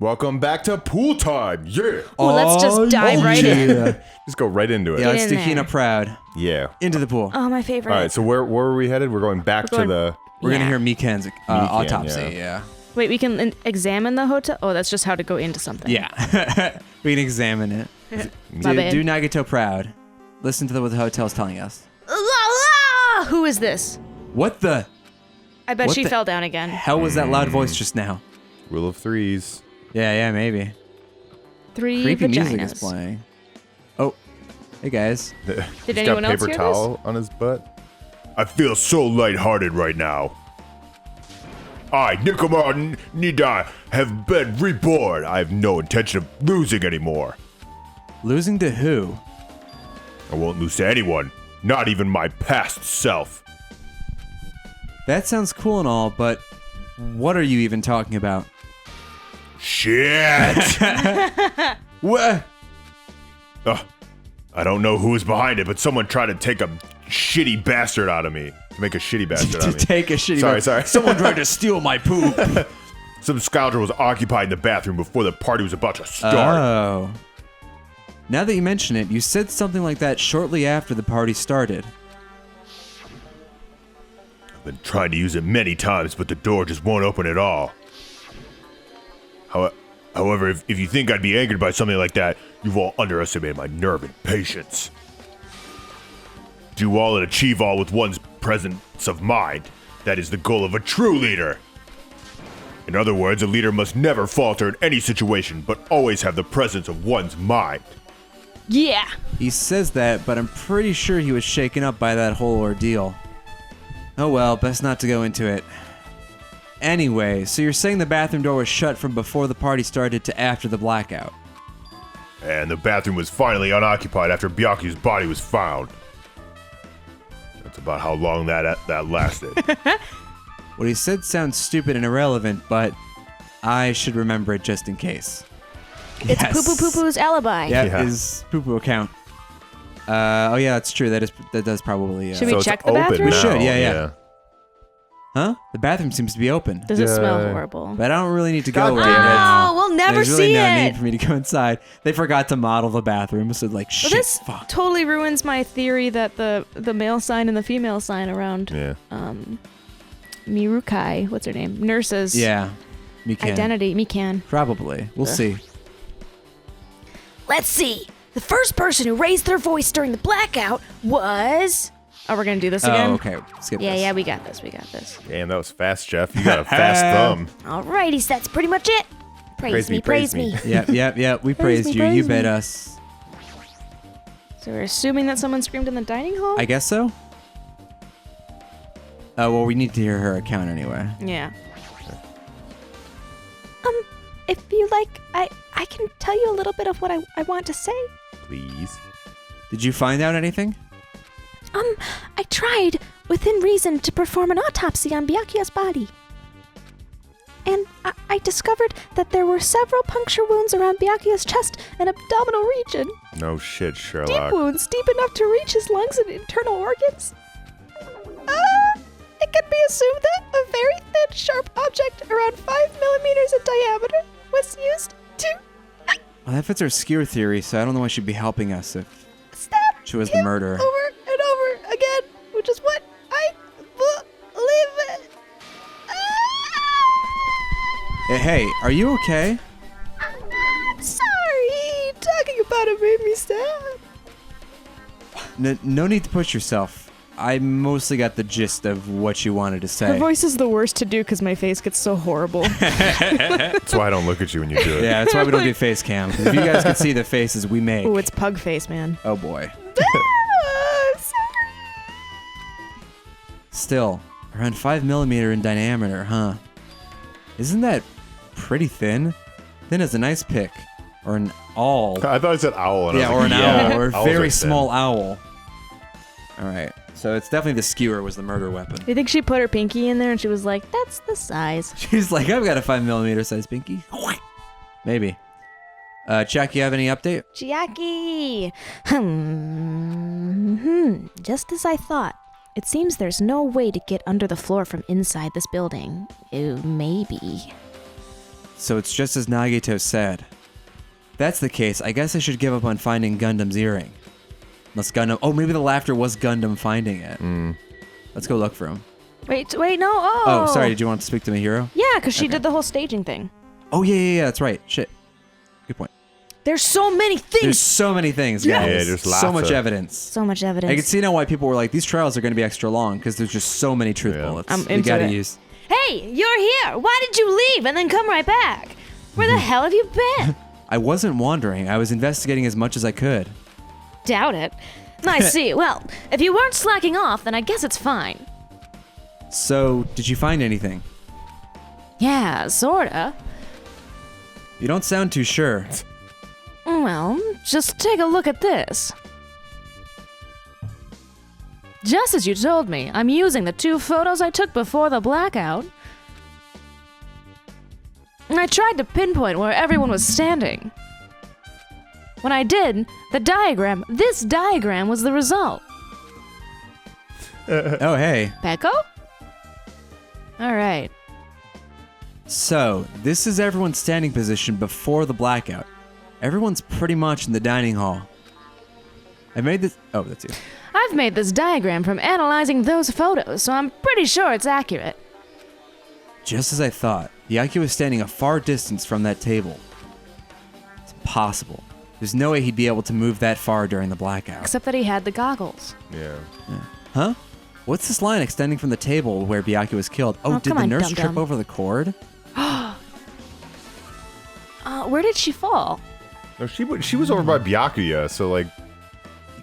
Welcome back to pool time. Yeah. Oh, let's just dive right in. Just go right into it. Yeah, let's in do there. Hina proud. Yeah. Into the pool. Oh, my favorite. All right, so where are we headed? We're going back to the... We're going to Yeah. hear Mikan's autopsy, yeah. Wait, we can examine the hotel? Oh, that's just how to go into something. Yeah. We can examine it. My bad. Do Nagato proud. Listen to what the hotel's telling us. La, la! Who is this? What the I bet What she the fell down again. hell was that loud voice just now? Rule of Threes. Yeah, maybe. 3 Creepy vaginas. music is playing. Oh, hey guys. He's anyone got else paper hear towel on his butt. I feel so lighthearted right now. I, Nikomar Nidai, have been reborn. I have no intention of losing anymore. Losing to who? I won't lose to anyone, not even my past self. That sounds cool and all, but what are you even talking about? Shit! What? I don't know who is behind it, but someone tried to take a shitty bastard out of me. To make a shitty bastard out To of me. take a shitty Sorry. Someone tried to steal my poop. Some scoundrel was occupying the bathroom before the party was about to start. Oh. Now that you mention it, you said something like that shortly after the party started. I've been trying to use it many times, but the door just won't open at all. However, if you think I'd be angered by something like that, you've all underestimated my nerve and patience. Do all and achieve all with one's presence of mind. That is the goal of a true leader. In other words, a leader must never falter in any situation, but always have the presence of one's mind. Yeah. He says that, but I'm pretty sure he was shaken up by that whole ordeal. Oh well, best not to go into it. Anyway, so you're saying the bathroom door was shut from before the party started to after the blackout? And the bathroom was finally unoccupied after Byaku's body was found. That's about how long that lasted. What he said sounds stupid and irrelevant, but I should remember it just in case. It's Yes. Poo Poo Poo Poo's alibi. Yeah, Yeah. his poo-poo account. Oh yeah, that's true. That does probably. Should we So it's check the open bathroom? We should, now, yeah. Huh? The bathroom seems to be open, Does it smell Yeah. horrible? but I don't really need to go God right damn it. now. Oh, we'll never There's really see no it. need for me to go inside. They forgot to model the bathroom, so like Well, shit. this Fuck. totally ruins my theory that the male sign and the female sign around Yeah. Mirukai, what's her name? Nurse's Yeah, Mikan. identity. Mikan. Probably. We'll see. Let's see. The first person who raised their voice during the blackout was... Oh, we're gonna do this again? Oh, okay. Skip Yeah, this. yeah, we got this. Damn, that was fast, Jeff. You got a fast thumb. Alrighty, that's pretty much it. Praise me. Yep. We praised me, you. You praise bet me. us. So we're assuming that someone screamed in the dining hall? I guess so. Well, we need to hear her account anyway. Yeah. If you like, I can tell you a little bit of what I want to say. Please. Did you find out anything? I tried, within reason, to perform an autopsy on Byakuya's body. And I discovered that there were several puncture wounds around Byakuya's chest and abdominal region. No shit, Deep Sherlock. wounds deep enough to reach his lungs and internal organs. It can be assumed that a very thin, sharp object around 5 millimeters in diameter was used to Well, that fits our skewer theory, so I don't know why she'd be helping us if stab she was the him murderer. over and over again, which is what I believe. Hey, are you okay? Sorry, talking about it made me sad. No need to push yourself. I mostly got the gist of what you wanted to say. Her voice is the worst to do because my face gets so horrible. That's why I don't look at you when you do it. Yeah, that's why we don't do face cam. 'Cause if you guys could see the faces we make. Oh, it's pug face, man. Oh boy. Sorry. Still, around 5 millimeter in diameter, huh? Isn't that pretty thin? Thin as an ice pick. Or an awl. I thought I said owl. And I Yeah, was or like, an yeah, owl. Or a owls very are small thin. owl. Alright. So it's definitely the skewer was the murder weapon. Do you think she put her pinky in there and she was like, that's the size? She's like, I've got a 5 millimeter size pinky. Maybe. Chuck, you have any update? Chiaki. Just as I thought. It seems there's no way to get under the floor from inside this building. Maybe. So it's just as Nagito said. If that's the case, I guess I should give up on finding Gundam's earring. Unless Gundam... Oh, maybe the laughter was Gundam finding it. Let's go look for him. Wait, no. Oh, sorry. Did you want to speak to Mahiro? Yeah, because she did the whole staging thing. Oh, yeah. That's right. Shit. Good point. There's so many things. There's so many things, guys. Yeah, there's lots so much of- evidence. So much evidence. I can see now why people were like, these trials are going to be extra long, because there's just so many truth bullets. I'm we into gotta it. use. Hey, you're here. Why did you leave and then come right back? Where the hell have you been? I wasn't wandering. I was investigating as much as I could. Doubt it. I see. Well, if you weren't slacking off, then I guess it's fine. So, did you find anything? Yeah, sorta. You don't sound too sure. Well, just take a look at this. Just as you told me, I'm using the 2 photos I took before the blackout. And I tried to pinpoint where everyone was standing. When I did, this diagram was the result. Oh, hey. Pecco? Alright. So, this is everyone's standing position before the blackout. Everyone's pretty much in the dining hall. I made this... Oh, that's you. I've made this diagram from analyzing those photos, so I'm pretty sure it's accurate. Just as I thought, Yaki was standing a far distance from that table. It's impossible. There's no way he'd be able to move that far during the blackout. Except that he had the goggles. Yeah. Huh? What's this line extending from the table where Byakuya was killed? Oh, did come the on, nurse dum-dum. trip over the cord? Where did she fall? No, she was over by Byakuya, so like...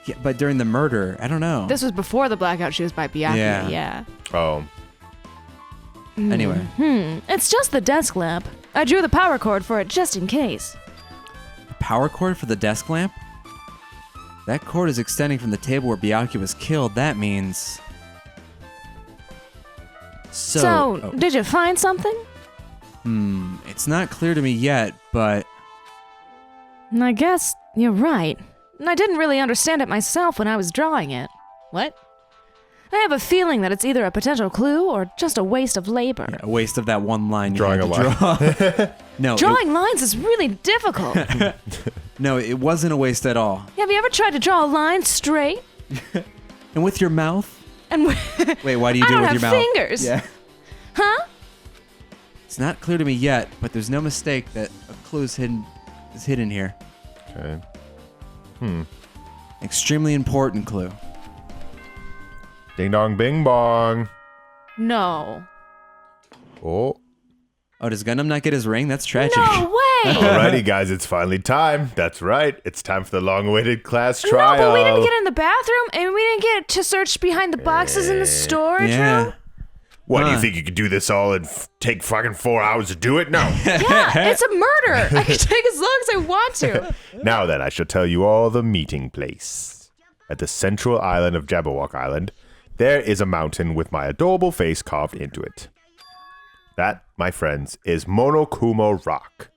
Yeah, but during the murder, I don't know. This was before the blackout. She was by Byakuya. Yeah. Oh. Anyway. It's just the desk lamp. I drew the power cord for it just in case. Power cord for the desk lamp? That cord is extending from the table where Byakuya was killed. That means... So, oh. did you find something? It's not clear to me yet, but... I guess you're right. I didn't really understand it myself when I was drawing it. What? I have a feeling that it's either a potential clue or just a waste of labor. A waste of that one line you Drawing had a to line. draw. No, Drawing lines is really difficult. no, it wasn't a waste at all. Have you ever tried to draw a line straight? And with your mouth? And Wait, why do you I do it don't with your have mouth? fingers. Yeah. Huh? It's not clear to me yet, but there's no mistake that a clue is hidden here. Okay. Extremely important clue. Ding dong bing bong. No. Oh. Oh, does Gundam not get his ring? That's tragic. No way! Alrighty, guys, it's finally time. That's right. It's time for the long-awaited class No, trial. but we didn't get in the bathroom, and we didn't get to search behind the boxes in the storage Yeah. room. What, do you Huh. think you could do this all and take fucking 4 hours to do it? No. Yeah, it's a murder. I can take as long as I want to. Now then, I shall tell you all the meeting place. At the central island of Jabberwock Island, there is a mountain with my adorable face carved into it. That, my friends, is Monokuma Rock.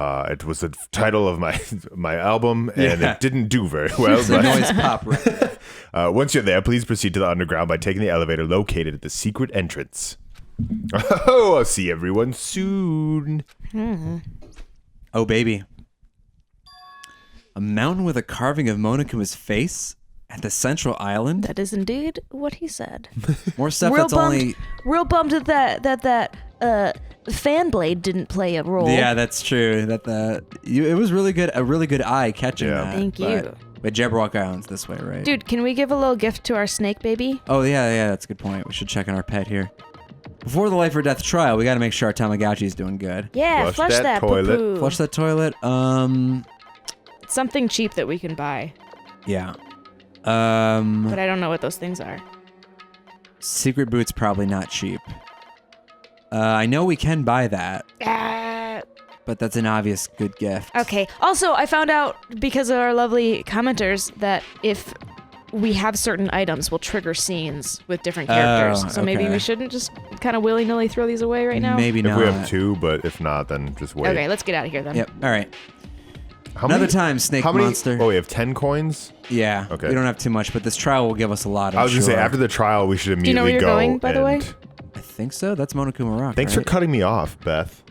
It was the title of my album, and Yeah. it didn't do very well. It's a But noise pop record. once you're there, please proceed to the underground by taking the elevator located at the secret entrance. Oh, I'll see everyone soon. Oh, baby. A mountain with a carving of Monokuma's face at the central island? That is indeed what he said. More stuff Real that's bummed. only... Real bummed that fan blade didn't play a role. Yeah, that's true. It was really good. A really good eye catching Yeah. that. Thank you. But Jabberwock Island's this way, right? Dude, can we give a little gift to our snake baby? Oh, yeah, that's a good point. We should check on our pet here. Before the life or death trial, we got to make sure our Tamagotchi's doing good. Yeah, Flush flush that that toilet. poo-poo. Flush that toilet. Something cheap that we can buy, Yeah. but I don't know what those things are. Secret boots probably not cheap. I know we can buy that, but that's an obvious good gift. Okay. Also, I found out because of our lovely commenters that if we have certain items, we'll trigger scenes with different characters. Oh, So maybe okay. we shouldn't just kind of willy-nilly throw these away right now. Maybe If not. we have 2, but if not, then just wait. Okay, let's get out of here then. Yep. All right. How Another many- time, Snake how many, Monster. Oh, we have 10 coins? Yeah. Okay. We don't have too much, but this trial will give us a lot. I was going to say, sure. after the trial, we should you know immediately where you're go. going, by the way? and- I think so. That's Monokuma Rock. Thanks for right? cutting me off, Beth.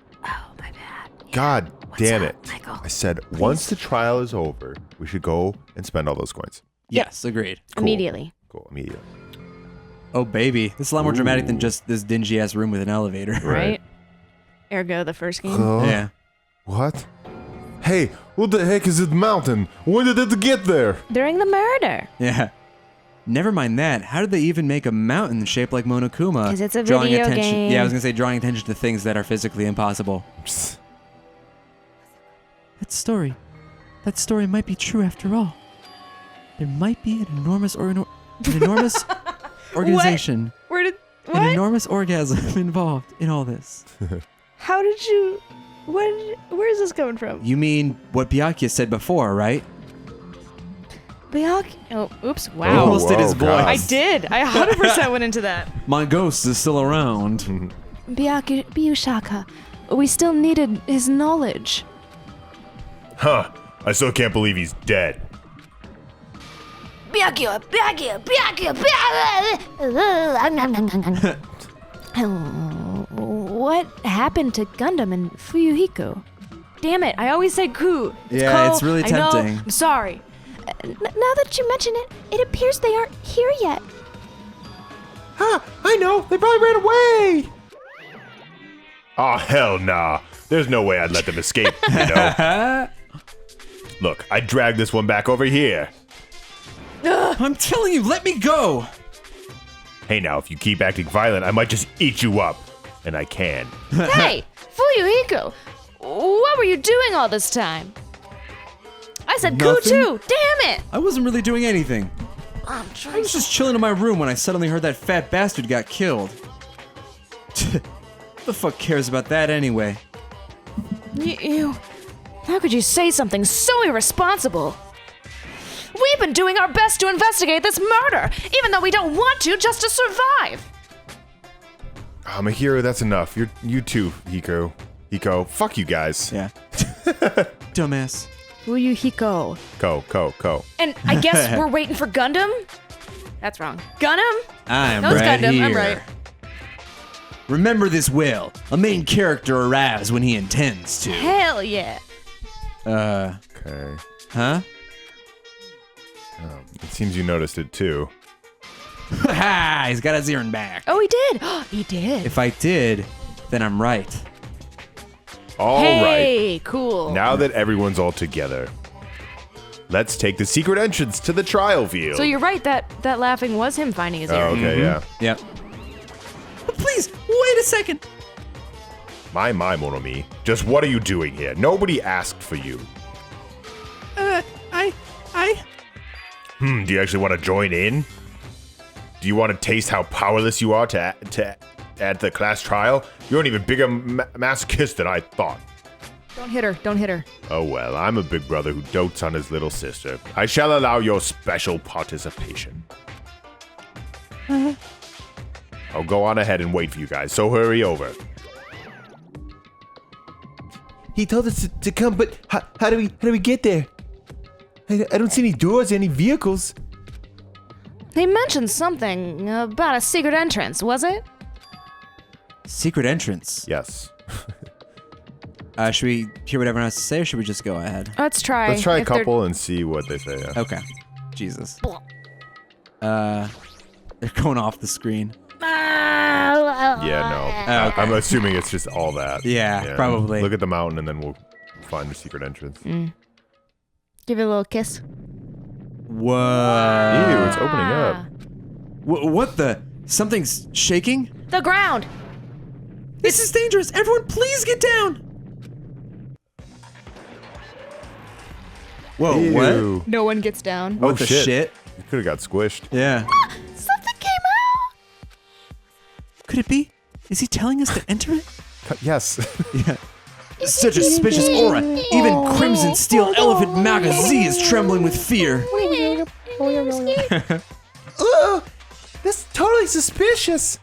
God damn up, it. Michael? I said once the trial is over, we should go and spend all those coins. Yes, agreed. Immediately. Cool, immediately. Oh, baby. This is a lot more dramatic than just this dingy-ass room with an elevator. Right? Ergo, the first game. Huh? Yeah. What? Hey, what the heck is this mountain? When did it get there? During the murder. Yeah. Never mind that. How did they even make a mountain shaped like Monokuma? 'Cause it's a drawing video attention. game. Yeah, I was gonna say drawing attention to things that are physically impossible. Psst. That story might be true after all. There might be an enormous organization, Where did... an enormous orgasm involved in all this. How did you... Where is this coming from? You mean what Byakuya said before, right? Byakuya... Oh, oops. Oh, Wow. Almost did his God. I voice. did. I 100% went into that. My ghost is still around. Byushaka, we still needed his knowledge. Huh. I still can't believe he's dead. What happened to Gundam and Fuyuhiko? Damn it, I always say Ku. Yeah, Ko. it's really I know. tempting. I'm sorry. Now that you mention it, it appears they aren't here yet. Huh, I know. They probably ran away. Oh, hell nah. There's no way I'd let them escape, you know? Look, I dragged this one back over here. I'm telling you, let me go. Hey, now, if you keep acting violent, I might just eat you up. And I can. Hey, Fuyuhiko, what were you doing all this time? I said Ku Nothing. too. Damn it. I wasn't really doing anything. I'm I trying. was just chilling in my room when I suddenly heard that fat bastard got killed. Who the fuck cares about that anyway? You. How could you say something so irresponsible? We've been doing our best to investigate this murder, even though we don't want to, just to survive. I'm a hero, that's enough. You too, Hiko. Fuck you guys. Yeah. Dumbass. Fuyuhiko. Ko. And I guess we're waiting for Gundam? That's wrong. Gundam? I'm That was right Gundam, here. I'm right. Remember this well. A main character arrives when he intends to. Hell yeah. Okay. Huh? It seems you noticed it too. Ha! He's got his earring back. Oh, he did. He did. If I did, then I'm right. All right. Hey, cool. Now that everyone's all together, let's take the secret entrance to the trial field. So you're right that laughing was him finding his ear. Oh, okay, yeah. Yep. But please, wait a second. My Monomi. Just what are you doing here? Nobody asked for you. I... Do you actually want to join in? Do you want to taste how powerless you are to at the class trial? You're an even bigger masochist than I thought. Don't hit her. Don't hit her. Oh well, I'm a big brother who dotes on his little sister. I shall allow your special participation. I'll go on ahead and wait for you guys, so hurry over. He told us to come, but how do we get there? I don't see any doors, any vehicles. He mentioned something about a secret entrance, was it? Secret entrance. Yes. Should we hear what everyone has to say, or should we just go ahead? Let's try. Let's try a If they're- couple and see what they say. Yeah. Okay. Jesus. They're going off the screen. Yeah, no. Oh, okay. I'm assuming it's just all that. Yeah, probably. Look at the mountain and then we'll find the secret entrance. Give it a little kiss. Whoa. Ew, it's opening up. What the? Something's shaking? The ground. This is dangerous. Everyone, please get down. Whoa, what? Ew. No one gets down. What Oh, the shit. shit? You could have got squished. Yeah. Something came out! Could it be? Is he telling us to enter it? Yes. Yeah. Such a suspicious aura. Even Crimson Steel Elephant Maga Z is trembling with fear. Oh, that's totally suspicious.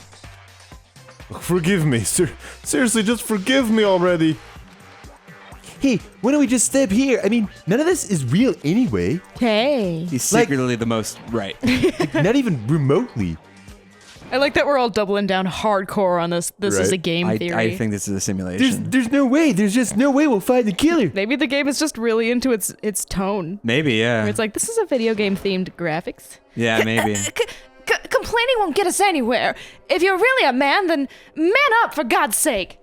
Forgive me. Seriously, just forgive me already. Hey, why don't we just step here? I mean, none of this is real anyway. Hey. He's secretly the most right. Not even remotely. I like that we're all doubling down hardcore on this. This is Right. a game theory. I think this is a simulation. There's no way. There's just no way we'll find the killer. Maybe the game is just really into its tone. Maybe, yeah. Where it's like, this is a video game themed graphics. Yeah, maybe. Complaining won't get us anywhere. If you're really a man, then man up, for God's sake.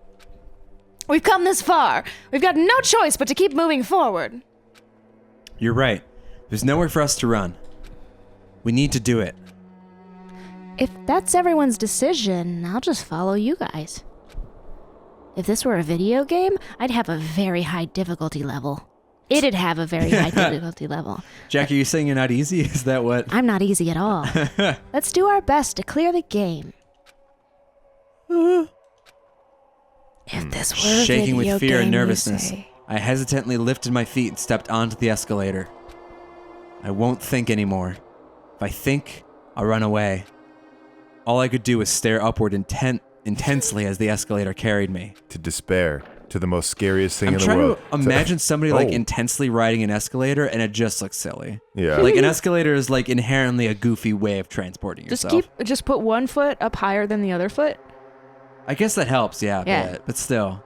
We've come this far. We've got no choice but to keep moving forward. You're right. There's nowhere for us to run. We need to do it. If that's everyone's decision, I'll just follow you guys. If this were a video game, I'd have a very high difficulty level. It'd have a very high difficulty level. Jack, are you saying you're not easy? Is that what? I'm not easy at all. Let's do our best to clear the game. If this were a Shaking video with fear game, and you nervousness, say. I hesitantly lifted my feet and stepped onto the escalator. I won't think anymore. If I think, I'll run away. All I could do was stare upward intensely as the escalator carried me. To despair. To the most scariest thing I'm in the trying world. to imagine somebody like Oh. intensely riding an escalator, and it just looks silly. Yeah. Like an escalator is like inherently a goofy way of transporting yourself. Just put one foot up higher than the other foot. I guess that helps, yeah. Yeah. But still.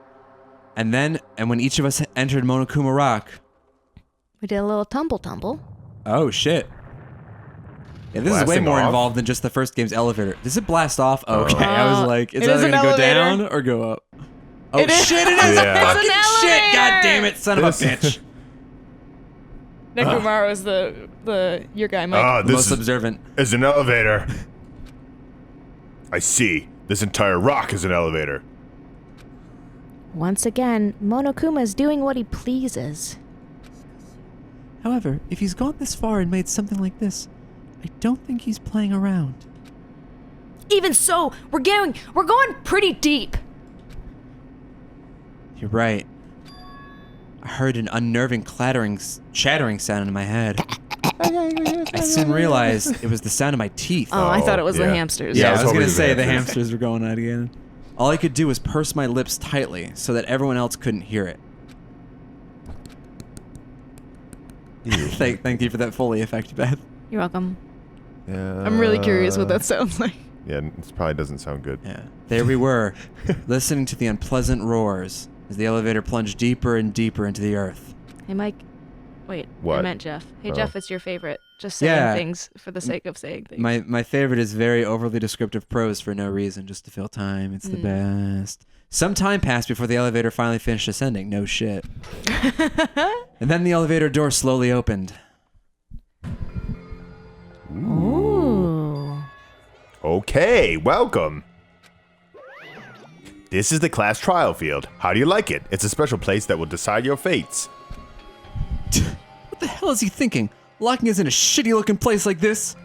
And when each of us entered Monokuma Rock, We did a little tumble. oh shit. Yeah, this is way Blasting more off? involved than just the first game's elevator. Does it blast off? Okay, I was like, is It that is an gonna go elevator. down or go up? Oh It is. shit, it is Yeah. a fucking It's an shit! elevator. God damn it, son of a bitch. Nekumaro is the your guy, Mike. Ah, The this most is, observant. is an elevator. I see. This entire rock is an elevator. Once again, Monokuma is doing what he pleases. However, if he's gone this far and made something like this, I don't think he's playing around. Even so, we're going pretty deep. You're right. I heard an unnerving chattering sound in my head. I soon realized it was the sound of my teeth. Oh, I thought it was the yeah. hamsters. Yeah, I I was was hoping gonna the say the hamsters. hamsters were going on again. All I could do was purse my lips tightly so that everyone else couldn't hear it. Thank you for that Foley effect, Beth. You're welcome. I'm really curious what that sounds like. Yeah, it probably doesn't sound good. Yeah. There we were, listening to the unpleasant roars as the elevator plunged deeper and deeper into the earth. Hey, Mike. Wait, I What? meant Jeff. Hey, Oh. Jeff, it's your favorite. Just saying Yeah. things for the sake of saying things. My favorite is very overly descriptive prose for no reason, just to fill time. It's the best. Some time passed before the elevator finally finished ascending. No shit. And then the elevator door slowly opened. Ooh. Okay, welcome. This is the class trial field. How do you like it? It's a special place that will decide your fates. What the hell is he thinking? Locking us in a shitty looking place like this?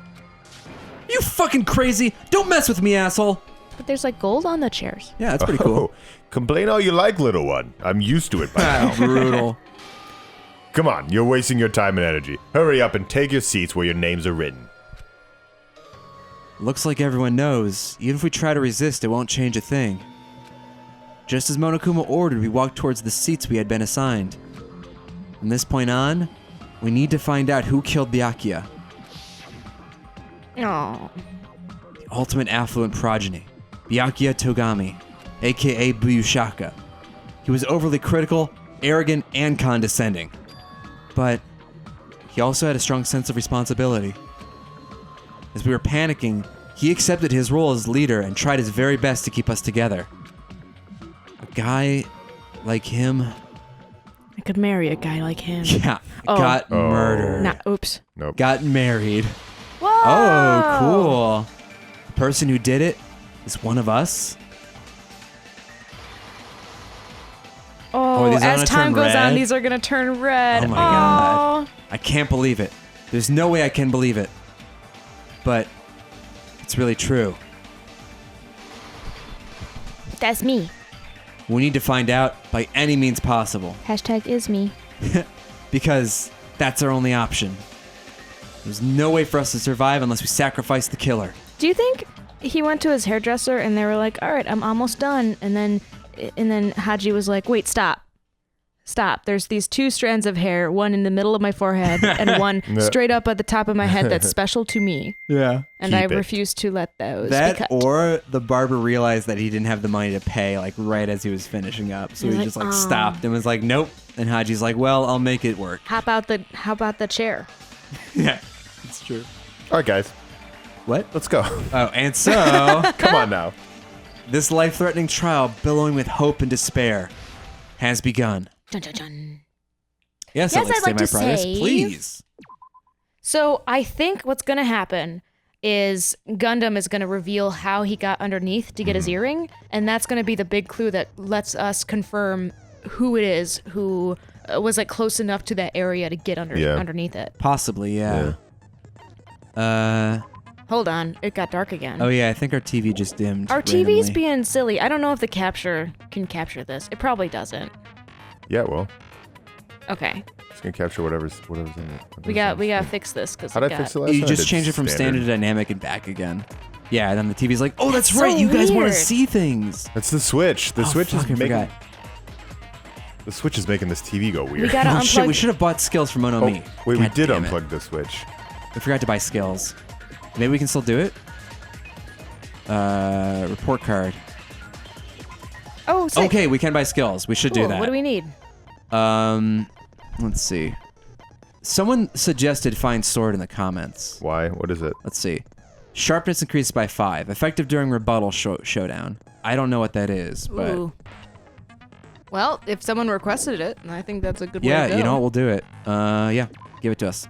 You fucking crazy! Don't mess with me, asshole! But there's like gold on the chairs. Yeah, that's pretty cool. Oh, complain all you like, little one. I'm used to it by now. Brutal. Come on, you're wasting your time and energy. Hurry up and take your seats where your names are written. Looks like everyone knows. Even if we try to resist, it won't change a thing. Just as Monokuma ordered, we walked towards the seats we had been assigned. From this point on, we need to find out who killed Byakuya, Oh. the ultimate affluent progeny, Byakuya Togami, aka Buyushaka. He was overly critical, arrogant, and condescending. But he also had a strong sense of responsibility. As we were panicking, he accepted his role as leader and tried his very best to keep us together. A guy like him, I could marry a guy like him. yeah, Oh. got murdered. Nah, oops. Nope. Got married. Whoa! Oh, cool. The person who did it is one of us. Oh, these are as gonna time turn goes on, red? these are gonna turn red. Oh my God. I can't believe it. There's no way I can believe it. But it's really true. That's me. We need to find out by any means possible. Hashtag is me. Because that's our only option. There's no way for us to survive unless we sacrifice the killer. Do you think he went to his hairdresser and they were like, "All right, I'm almost done," and then Haji was like, "Wait, stop. stop. There's these 2 strands of hair, one in the middle of my forehead and one straight up at the top of my head that's special to me. Yeah. And Keep I it. refuse to let those be That cut. or the barber realized that he didn't have the money to pay like right as he was finishing up. So He's he like, just like "Oh." stopped and was like, nope. And Haji's like, well, I'll make it work. How about the chair? Yeah, it's true. All right, guys, What? let's go. Oh, and so Come on now. this life-threatening trial, billowing with hope and despair, has begun. Dun, dun, dun. Yes, Yes, I'd I'd like my to brothers, save. please. So I think what's going to happen is Gundam is going to reveal how he got underneath to get his earring, and that's going to be the big clue that lets us confirm who it is who was like close enough to that area to get underneath it. Possibly, yeah. Hold on, it got dark again. Oh yeah, I think our TV just dimmed. Our TV's randomly. being silly. I don't know if the capture can capture this. It probably doesn't. Yeah, well, Okay, it's gonna capture whatever's in it. we gotta fix this because How'd I fix it last You time? I just did change it from standard to dynamic and back again. Yeah, and then the TV's like, oh, that's That's right, so you guys want to weird. see things. That's the Switch. The Oh, Switch fuck, I is making. forgot. The Switch is making this TV go We weird. gotta Oh shit, we unplug. should have bought skills from Mono Oh, Me. wait, we God did damn it. unplug the Switch. We forgot to buy skills. Maybe we can still do it? Report card. Oh, sick. Okay, we can buy skills. We should do Cool. that. What do we need? Let's see. Someone suggested find sword in the comments. Why? What is it? Let's see. Sharpness increased by 5. Effective during rebuttal showdown. I don't know what that is, but Ooh. Well, if someone requested it, I think that's a good way yeah, to go. you know what? We'll do it. Yeah, give it to us.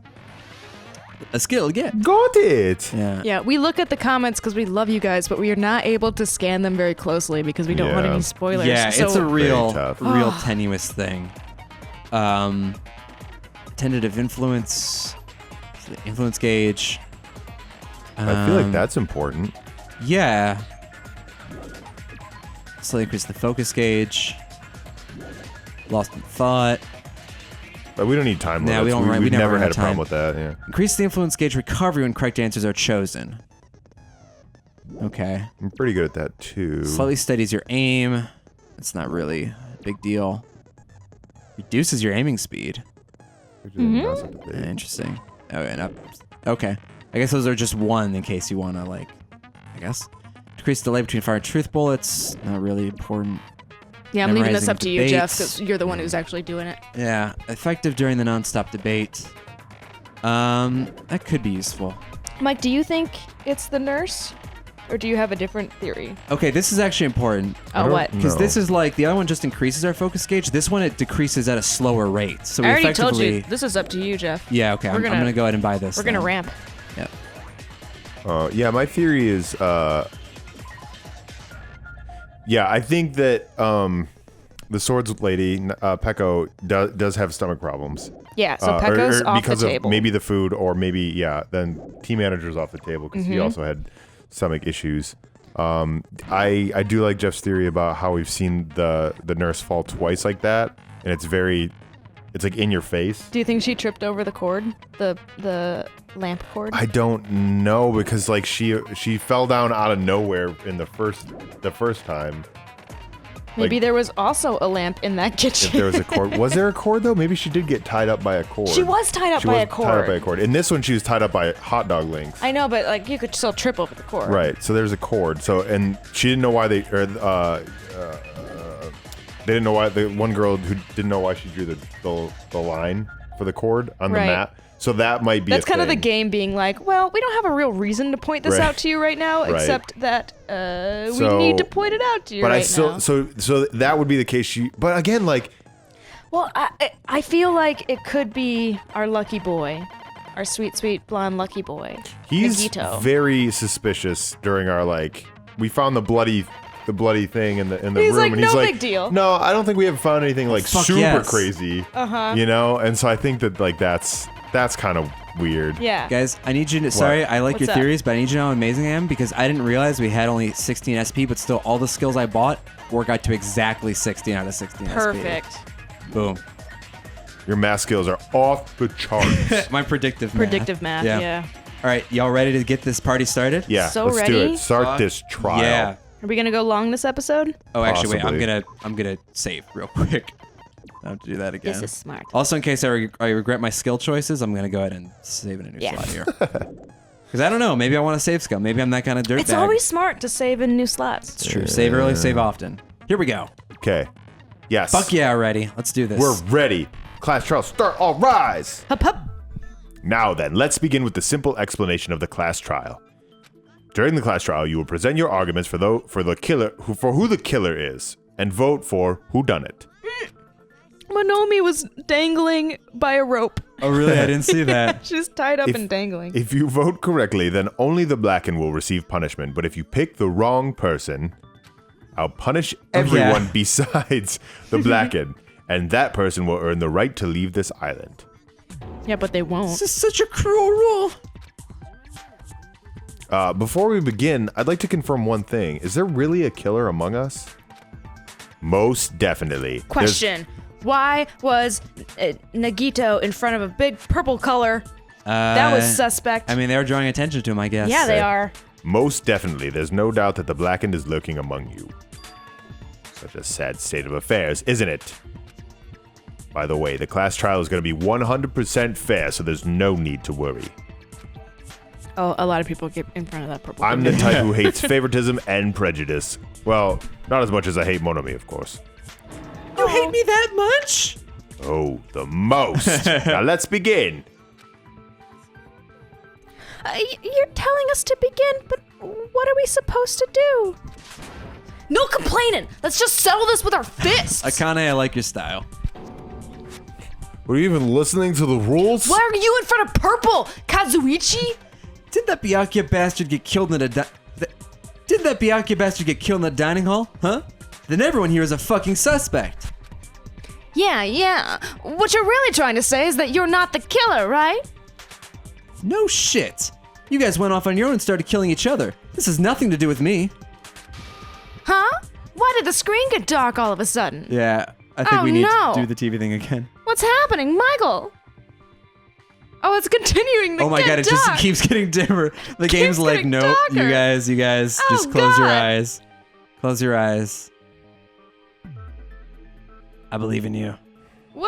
A skill again. Got it. Yeah. Yeah, we look at the comments because we love you guys, but we are not able to scan them very closely because we don't want Yeah. any spoilers. Yeah, so it's a real tough. tenuous thing. Tentative influence, influence gauge. I feel like that's important. Yeah. Slightly increase the focus gauge. Lost in thought. But we don't need time Nah, limits. we don't run- we We've never never run had out a of time. problem with that. Yeah. Increase the influence gauge recovery when correct answers are chosen. Okay. I'm pretty good at that too. Slightly steadies your aim. It's not really a big deal. Reduces your aiming speed. Interesting. Oh, and up. Okay. I guess those are just one in case you want to, like, I guess. Decrease delay between fire and truth bullets. Not really important. yeah, I'm leaving this memorizing up to you, Jeff, debates. because you're the one who's actually doing it. Yeah. Effective during the non-stop debate. That could be useful. Mike, do you think it's the nurse, or do you have a different theory? Okay, this is actually important. Oh, what? Because No. this is like, the other one just increases our focus gauge. This one, it decreases at a slower rate. So we I already effectively... told you. This is up to you, Jeff. Yeah, okay. I'm gonna go ahead and buy this. We're gonna then. ramp. Yep. Yeah, my theory is, yeah, I think that the swords lady, Peko, does have stomach problems. Yeah, so Pekko's off because the of table. maybe the food, or maybe then team manager's off the table because he also had stomach issues. I do like Jeff's theory about how we've seen the nurse fall twice like that, and it's like in your face. Do you think she tripped over the cord, the lamp cord? I don't know because like she fell down out of nowhere in the first time. Maybe like- there was also a lamp in that kitchen. If there was a cord, was there a cord though? Maybe she did get tied up by a cord. She was tied up by a cord. Tied up by a cord. In this one, she was tied up by hot dog links. I know, but like you could still trip over the cord. Right. So there's a cord. So and she didn't know why they didn't know why the one girl who didn't know why she drew the line for the cord on the Right. map. So that might be. That's a kind of the thing. game being like, well, we don't have a real reason to point this Right. out to you right now, Right. except that we So- need to point it out to you But right I still now. so that would be the case. But again, like Well, I feel like it could be our lucky boy, our sweet, sweet blonde lucky boy. he's Nagito. very suspicious during our like we found the bloody thing in the He's room like, and "No he's like big deal." No, I don't think we have found anything like Fuck super yes. crazy. You know, and so I think that like that's kind of weird. Yeah. Guys, I need you to. Sorry, I like What's your up? theories, but I need you to know how amazing I am because I didn't realize we had only 16 SP, but still all the skills I bought work out to exactly 16 out of 16 Perfect. SP. Boom. Your math skills are off the charts. My predictive math. Predictive math, yeah. All right, y'all ready to get this party started? Yeah, So let's do ready? it. Start this trial. Yeah. Are we gonna go long this episode? Oh, actually, Possibly. wait. I'm gonna save real quick. I have to do that again. This is smart. Also, in case I regret my skill choices, I'm going to go ahead and save in a new slot here. Because I don't know. Maybe I want to save skill. Maybe I'm that kind of dirtbag. It's always smart to save in new slots. It's true. Save early, save often. Here we go. Okay. Yes. Fuck yeah, ready. Let's do this. We're ready. Class trial start. All rise. Hup hup. Now then, let's begin with the simple explanation of the class trial. During the class trial, you will present your arguments for who the killer is, and vote for whodunit. Monomi was dangling by a rope. Oh, really? I didn't see that. She's tied up and dangling. If you vote correctly, then only the blackened will receive punishment. But if you pick the wrong person, I'll punish everyone besides the blackened, and that person will earn the right to leave this island. Yeah, but they won't. This is such a cruel rule. Before we begin, I'd like to confirm one thing. Is there really a killer among us? Most definitely. Question. Why was Nagito in front of a big purple color? That was suspect. I mean, they were drawing attention to him, I guess. Yeah, they are. Most definitely. There's no doubt that the blackened is lurking among you. Such a sad state of affairs, isn't it? By the way, the class trial is going to be 100% fair, so there's no need to worry. Oh, a lot of people get in front of that purple. I'm the type who hates favoritism and prejudice. Well, not as much as I hate Monomi, of course. You hate me that much? Oh, the most. Now let's begin. You're telling us to begin, but what are we supposed to do? No complaining. Let's just settle this with our fists. Akane, I like your style. Were you even listening to the rules? Why are you in front of purple, Kazuichi? Did that Byakuya bastard get killed in the dining hall? Huh? Then everyone here is a fucking suspect. Yeah. What you're really trying to say is that you're not the killer, right? No shit. You guys went off on your own and started killing each other. This has nothing to do with me. Huh? Why did the screen get dark all of a sudden? Yeah, I think we need no. to do the TV thing again. What's happening, Michael? Oh, it's continuing to Oh my get god, it dark. just keeps getting dimmer. The game's like, getting nope, you darker. guys, Oh, just close your God. eyes. Close your eyes. I believe in you.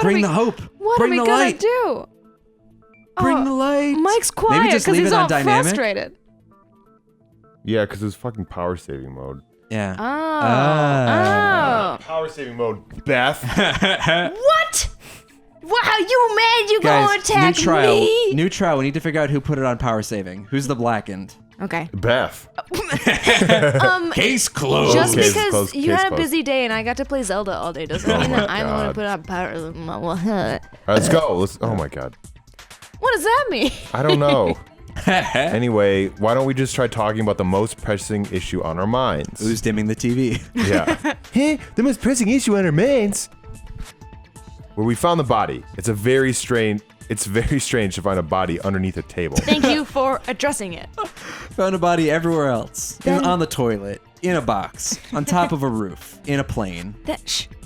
Bring the hope. What Bring are we the gonna light. do? Bring the light. Mike's quiet Maybe just because leave he's it on all dynamic. frustrated. Yeah, because it's fucking power saving mode. Yeah. Oh. Power saving mode, Beth. What? Wow, you mad you Guys, gonna attack new trial. me? New trial. We need to figure out who put it on power saving. Who's the blackened? Okay. Beth. Case closed. Just Case because closed, you case had a closed. busy day and I got to play Zelda all day doesn't Oh mean that my I'm the one who God. put it on power. All right, let's go. Oh my god. What does that mean? I don't know. Anyway, why don't we just try talking about the most pressing issue on our minds? Who's dimming the TV? Yeah. Hey, the most pressing issue on our minds. Where we found the body. It's very strange to find a body underneath a table. Thank you for addressing it. Found a body everywhere else. Then- on the toilet. In a box. On top of a roof. In a plane.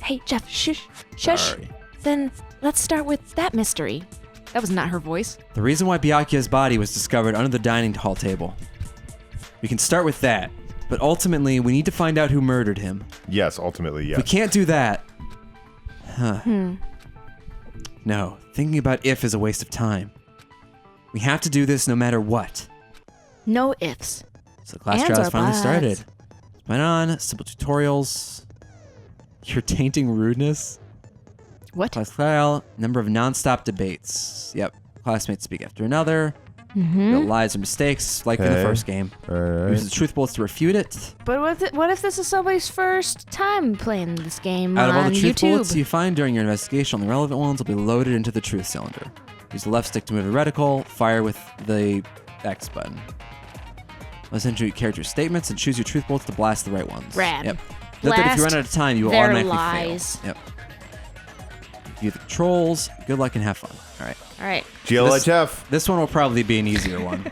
Hey, Jeff, shush. Sorry. Then let's start with that Mystery. That was not her voice. The reason why Byakuya's body was discovered under the dining hall table. We can start with that. But ultimately, we need to find out who murdered him. Yes, ultimately, yes. We can't do that. No, thinking about if is a waste of time. We have to do this no matter what. No ifs. So the class Ands trial has or finally buts. started. Went on, simple tutorials. You're tainting rudeness. What? Class trial, number of non-stop debates. Yep, classmates speak after another. No lies or mistakes, like in the Okay. first game. Alright. Use the truth bullets to refute it. But what if this is somebody's first time playing this game Out of all on the truth YouTube? bullets you find during your investigation, the relevant ones will be loaded into the truth cylinder. Use the left stick to move the reticle, fire with the X button. Listen to your character's statements and choose your truth bullets to blast the right ones. Rad. Yep. Note that if you Blast run out of time, you will their automatically lies. fail. Yep. View the controls. Good luck and have fun. All right. All right. GLHF. This one will probably be an easier one.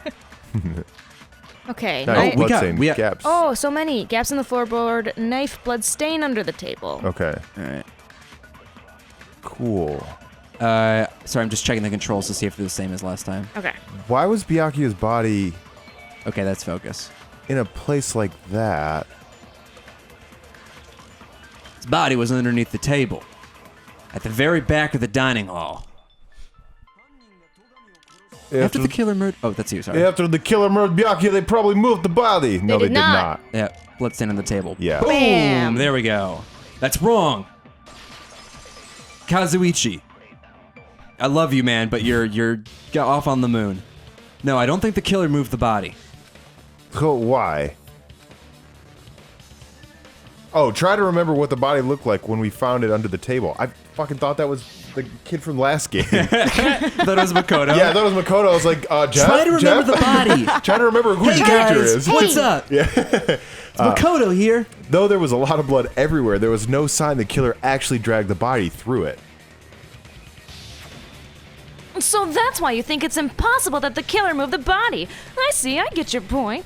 Okay. No, knife- we got- bloodstain, we got- gaps. Oh, so many. Gaps in the floorboard, knife, blood stain under the table. Okay. All right. Cool. Sorry, I'm just checking the controls to see if they're the same as last time. Okay. Why was Byakuya's body Okay, that's focus. in a place like that? His body was underneath the table. At the very back of the dining hall. After the killer murdered... Oh, that's you, sorry. After the killer murdered Byakuya, they probably moved the body. No, they did did not. not. Yeah, bloodstain on the table. Yeah. Boom! Bam. There we go. That's wrong. Kazuichi. I love you, man, but you're off on the moon. No, I don't think the killer moved the body. So why? Oh, try to remember what the body looked like when we found it under the table. I fucking thought that was the kid from last game. Thought it was Makoto. Yeah, I thought it was Makoto. I was like, Jeff? Try to remember the body. Trying to remember who Hey the character guys, is. what's up? Yeah. It's Makoto here. Though there was a lot of blood everywhere, there was no sign the killer actually dragged the body through it. So that's why you think it's impossible that the killer moved the body. I see, I get your point.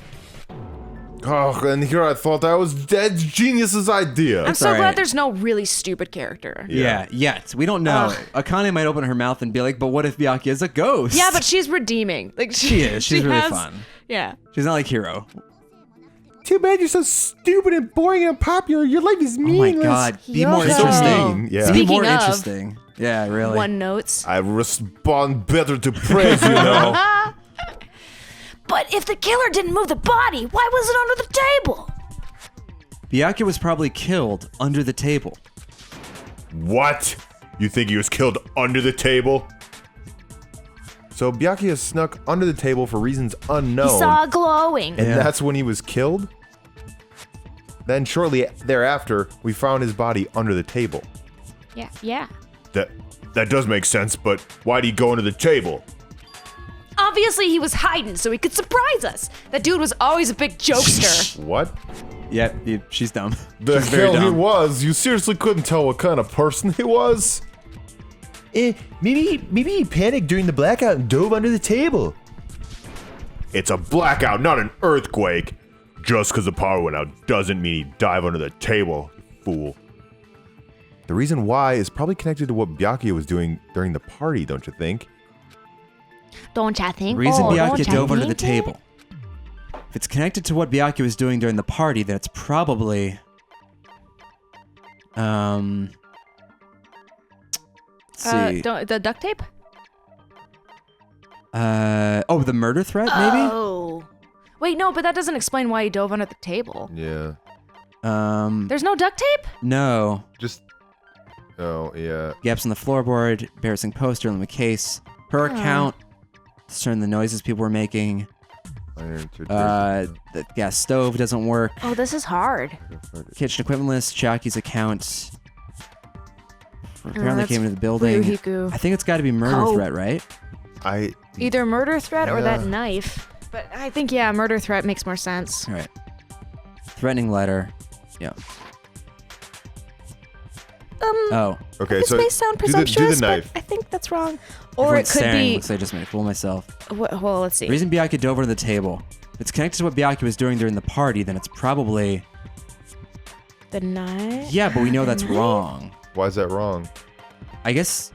Oh, and here I thought that was Dead Genius's idea. I'm so all right. glad there's no really stupid character. Yeah, yet. We don't know. Akane might open her mouth and be like, but what if Byakuya is a ghost? Yeah, but she's redeeming. Like She is. She's really has- fun. Yeah. She's not like Hiro. Too bad you're so stupid and boring and unpopular. Your life is Oh meaningless. my god. Be more Yoko. interesting. Yeah. Be more Speaking of- interesting. Yeah, really. One notes. I respond better to praise, you know. But if the killer didn't move the body, why was it under the table? Byakuya was probably killed under the table. What? You think he was killed under the table? So Byakuya snuck under the table for reasons unknown. He saw glowing. And Yeah. that's when he was killed? Then shortly thereafter, we found his body under the table. Yeah. That does make sense, but why'd he go under the table? Obviously he was hiding so he could surprise us. That dude was always a big jokester. What? Yep, she's dumb. The She's very hell he dumm. was? You seriously couldn't tell what kind of person he was? Maybe he panicked during the blackout and dove under the table. It's a blackout, not an earthquake. Just because the power went out doesn't mean he'd dive under the table, you fool. The reason why is probably connected to what Byakuya was doing during the party, don't you think? Don't ya think? Reason don't Byakuya ya dove under the think? table. If it's connected to what Byakuya was doing during the party, then it's probably... Let's see. The duct tape? Oh, the murder threat, maybe? Oh. Wait, no, but that doesn't explain why he dove under the table. Yeah. There's no duct tape? No. Just... Oh, yeah. Gaps on the floorboard, embarrassing poster in the case. Per account, discern the noises people were making. The gas stove doesn't work. Oh, this is hard. Kitchen equipment list, Chaki's account. Apparently that's came into the building. Fuyuhiku. I think it's got to be murder Oh. threat, right? Either murder threat or that Yeah. knife. But I think, yeah, murder threat makes more sense. All right. Threatening letter. Yeah. Oh. Okay, This so may sound do the presumptuous, knife. but I think that's wrong. Or Everyone's it could staring. be... Looks like I just made a fool of myself. Well, let's see. Reason Byakuya dove under the table. If it's connected to what Byakuya was doing during the party, then it's probably... The knife? Yeah, but we know that's wrong. Why is that wrong? I guess...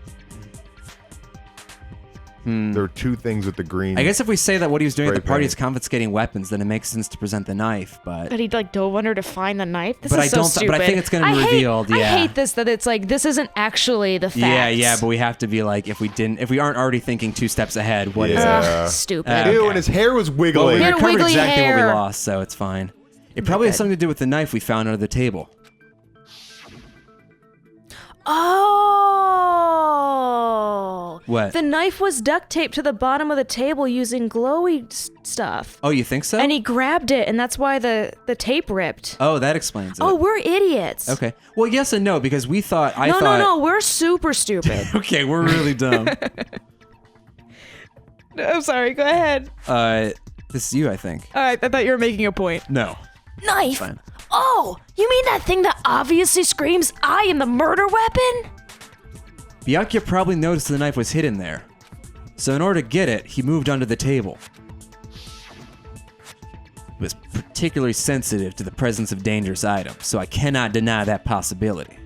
There are two things with the green. I guess if we say that what he was doing at the Spray party paint. is confiscating weapons, then it makes sense to present the knife, but... That he like dove under to find the knife? This But is I so don't- stupid. but I think it's gonna be I hate- revealed, yeah. I hate this, that it's like, this isn't actually the facts. Yeah, but we have to be like, if we aren't already thinking 2 steps ahead, what is it? Yeah. Ugh, stupid. Ew, Okay. and his hair was Well, wiggling. we He had a recovered wiggly exactly what hair. we lost, so it's fine. It probably has good. something to do with the knife we found under the table. Oh! What? The knife was duct taped to the bottom of the table using glowy stuff. Oh, you think so? And he grabbed it, and that's why the tape ripped. Oh, that explains it. Oh, we're idiots. Okay. Well, yes and no, because we thought... I No, thought... no, we're super stupid. Okay, we're really dumb. I'm sorry, go ahead. This is you, I think. All right, I thought you were making a point. No. Knife? Fine. Oh, you mean that thing that obviously screams, I am the murder weapon? Byakuya probably noticed the knife was hidden there. So in order to get it, he moved under the table. He was particularly sensitive to the presence of dangerous items, so I cannot deny that possibility.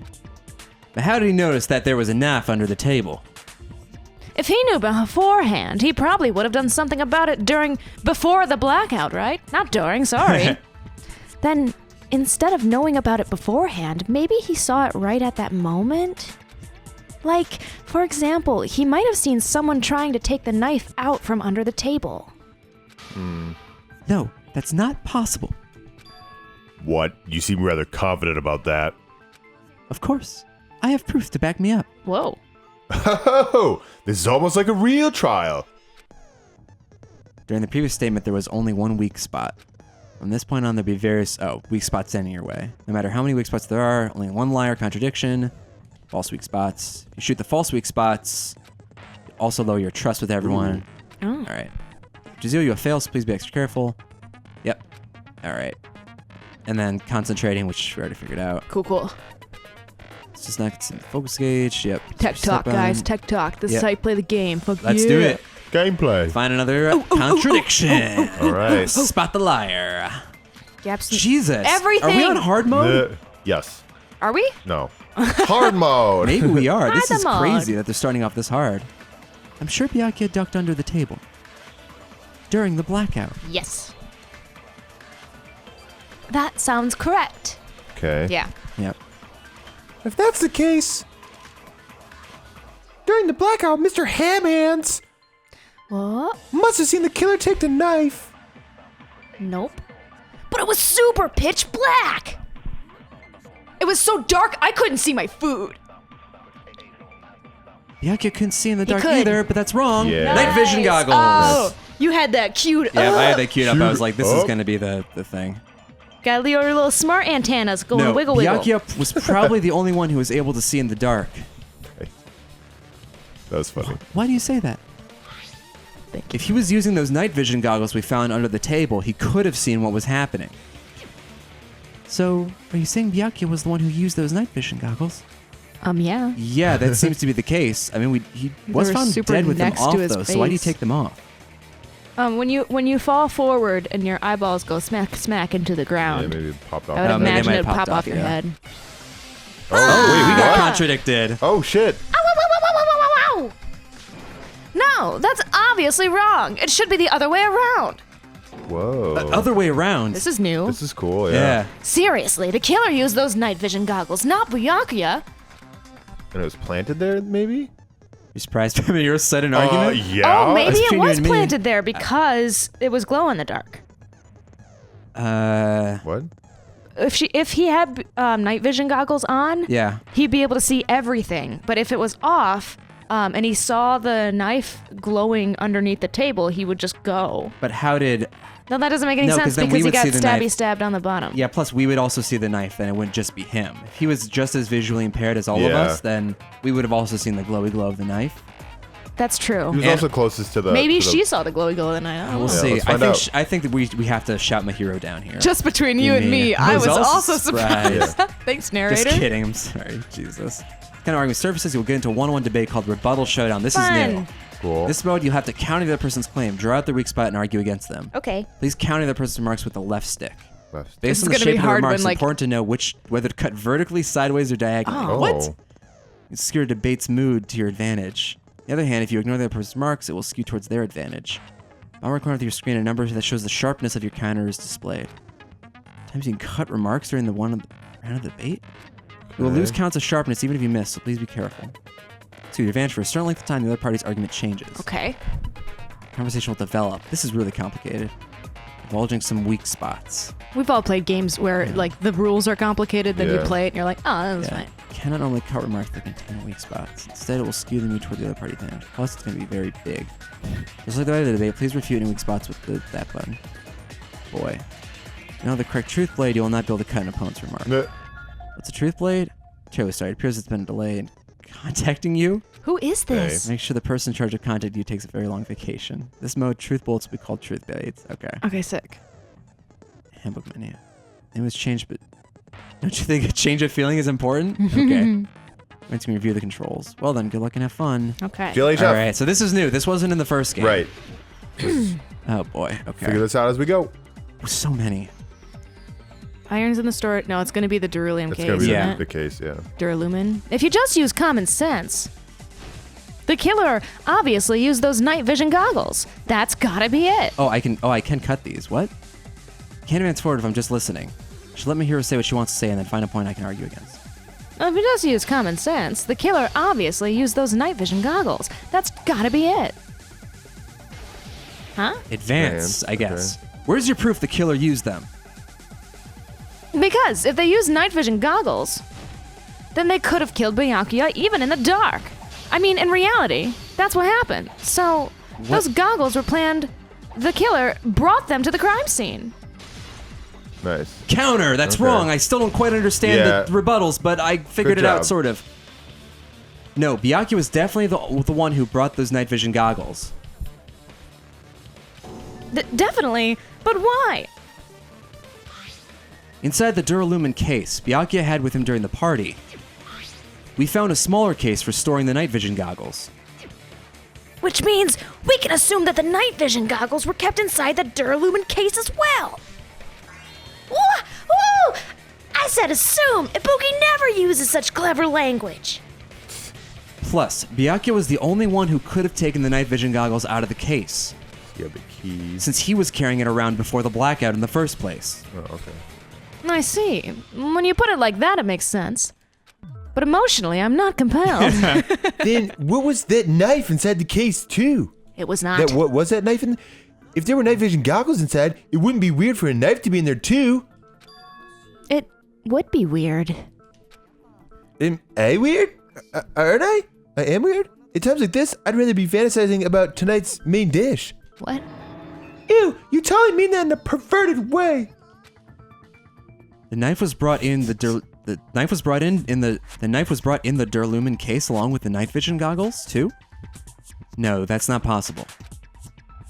But how did he notice that there was a knife under the table? If he knew beforehand, he probably would have done something about it before the blackout, right? Not during, sorry. Then, instead of knowing about it beforehand, maybe he saw it right at that moment? Like, for example, he might have seen someone trying to take the knife out from under the table. No, that's not possible. What? You seem rather confident about that. Of course. I have proof to back me up. Whoa. Oh, this is almost like a real trial. During the previous statement, there was only one weak spot. From this point on, there'll be various weak spots standing in your way. No matter how many weak spots there are, only one lie or contradiction, false weak spots. If you shoot the false weak spots, you also lower your trust with everyone. Oh. All right. Jazeel, you have failed, so please be extra careful. Yep. All right. And then concentrating, which we already figured out. Cool. It's just not in the focus gauge. Yep. Tech talk, guys. Tech talk. This is how you play the game. Fuck Let's yeah. do it. Gameplay. Find another contradiction. All right. Spot the liar. Gaps. Jesus. Everything. Are we on hard mode? Yes. Are we? No. Hard mode. Maybe we are. This is Hard mode. crazy that they're starting off this hard. I'm sure Byakuya ducked under the table during the blackout. Yes. That sounds correct. Okay. Yeah. Yep. If that's the case, during the blackout, Mr. Hamhands What? must have seen the killer take the knife. Nope. But it was super pitch black. It was so dark I couldn't see my food. Byakuya couldn't see in the dark could. either, but that's wrong. Yeah. Night vision goggles. Oh, you had that queued Yeah, up. I had that queued up. I was like, this is up. going to be the thing. Got your little smart antennas going No, wiggle wiggle. Byakuya was probably the only one who was able to see in the dark. That was funny. Why do you say that? Thank If he was using those night vision goggles we found under the table, he could have seen what was happening. So, are you saying Byakuya was the one who used those night vision goggles? Yeah. Yeah, that seems to be the case. I mean, he was were found super dead with them next to off, his though, so why do you face. take them off? When you fall forward and your eyeballs go smack into the Yeah, ground, maybe it popped off. I would Oh, maybe they imagine might it would have pop popped off your yeah. head. Oh, Wait, we got Ah. contradicted. Oh, shit. No, that's obviously wrong. It should be the other way around. Whoa. Other way around. This is new. This is cool, yeah. yeah. Seriously, the killer used those night vision goggles, not Byakuya. And it was planted there, maybe? You surprised by your sudden argument? Yeah. Oh, maybe That's it between you was and me. planted there because it was glow in the dark. What? If he had night vision goggles on, Yeah. he'd be able to see everything. But if it was off, and he saw the knife glowing underneath the table, he would just go. But how did... No, that doesn't make any No, 'cause sense then we because he would got see the knife. stabbed on the bottom. Yeah, plus we would also see the knife, then it wouldn't just be him. If he was just as visually impaired as all of Yeah. us, then we would have also seen the glowy glow of the knife. That's true. He was And- also closest to the... Maybe to the- she saw the glowy glow of the night. I don't We'll know. see. let's find out. I think that we have to shout my hero down here. Just between you and me, I was also surprised. surprised. Thanks, narrator. Just kidding. I'm sorry. Jesus. Kind of argument surfaces. You'll get into a one-on-one debate called Rebuttal Showdown. This is new. Fun. Cool. This mode, you'll have to counter the other person's claim, draw out their weak spot, and argue against them. Okay. Please counter the person's remarks with the left stick. Left. Based is on the gonna shape be of the hard remarks, when, it's like- important to know whether to cut vertically, sideways, or diagonally. Oh. What? You skew a debate's mood to your advantage. On the other hand, if you ignore the other person's marks, it will skew towards their advantage. On right corner of your screen, a number that shows the sharpness of your counter is displayed. Times you can cut remarks during the round of the debate. You will Okay. lose counts of sharpness even if you miss, so please be careful. To your advantage, for a certain length of time, the other party's argument changes. Okay. Conversation will develop. This is really complicated. Divulging some weak spots. We've all played games where like the rules are complicated, then you Yeah. play it and you're like, oh, that was Yeah. fine. Cannot only cut remarks that contain weak spots. Instead, it will skew the mood toward the other party advantage. Plus, it's going to be very big. Just like the way of the debate, please refute any weak spots with that button. Boy. Now the correct truth blade, you will not be able to cut an opponent's remark. Meh. What's a truth blade? Terribly sorry. It appears it's been a delay in contacting you. Who is this? Make sure the person in charge of contacting you takes a very long vacation. This mode, truth bullets will be called truth blades. Okay. Okay, sick. Handbook menu. It was changed, but don't you think a change of feeling is important? Okay. Let's review the controls. Well then, good luck and have fun. Okay. GLHF. All right, so this is new. This wasn't in the first game. Right. Oh boy. Okay. Figure this out as we go. So many. Irons in the store. No, it's going to be the Duralium That's case. going to be Yeah. the case, yeah. Duralumin. If you just use common sense. The killer obviously used those night vision goggles. That's gotta be it. Oh, I can cut these. What? Can't advance forward if I'm just listening. She'll let me hear her say what she wants to say and then find a point I can argue against. If he does use common sense, the killer obviously used those night vision goggles. That's gotta be it. Huh? Advance, Man, I guess. Where's your proof the killer used them? Because if they used night vision goggles, then they could have killed Byakuya even in the dark. I mean, in reality, that's what happened. So, those goggles were planned. The killer brought them to the crime scene. Nice. Counter, that's Okay. wrong. I still don't quite understand Yeah. the rebuttals, but I figured Good it out, job. sort of. No, Byakuya was definitely the one who brought those night vision goggles. Definitely, but why? Inside the Duralumin case Byakuya had with him during the party, we found a smaller case for storing the night vision goggles. Which means we can assume that the night vision goggles were kept inside the Duralumin case as well. Woo! I said assume. Ibuki never uses such clever language. Plus, Byakuya was the only one who could have taken the night vision goggles out of the case, You have the keys. since he was carrying it around before the blackout in the first place. Oh, okay. I see. When you put it like that, it makes sense. But emotionally, I'm not compelled. Then what was that knife inside the case too? It was not. That what was that knife in? If there were night vision goggles inside, it wouldn't be weird for a knife to be in there too. It would be weird. Am I weird? Aren't I? I am weird? At times like this, I'd rather be fantasizing about tonight's main dish. What? Ew, you totally mean that in a perverted way. The knife was brought in the knife was brought in the knife was brought in the Duralumin case along with the night vision goggles too? No, that's not possible.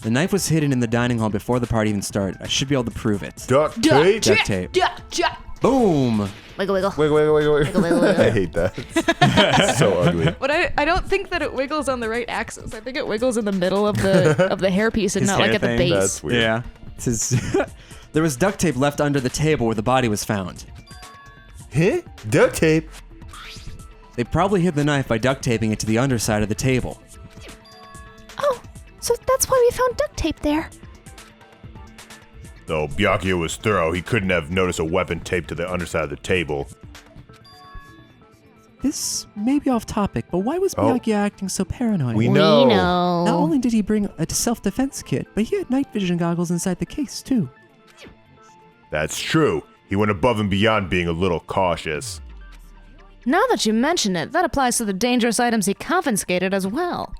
The knife was hidden in the dining hall before the party even started. I should be able to prove it. Duct tape? Duct tape. Boom! Wiggle, wiggle. Wiggle. Wiggle, wiggle. I hate that. It's so ugly. But I don't think that it wiggles on the right axis. I think it wiggles in the middle of the of the hairpiece and His not hair like at the thing, base. That's weird. Yeah. This is there was duct tape left under the table where the body was found. Huh? Duct tape? They probably hid the knife by duct taping it to the underside of the table. Oh, so that's why we found duct tape there. Though Byakuya was thorough, he couldn't have noticed a weapon taped to the underside of the table. This may be off topic, but why was Byakuya acting so paranoid? We know. Not only did he bring a self-defense kit, but he had night vision goggles inside the case too. That's true. He went above and beyond being a little cautious. Now that you mention it, that applies to the dangerous items he confiscated as well.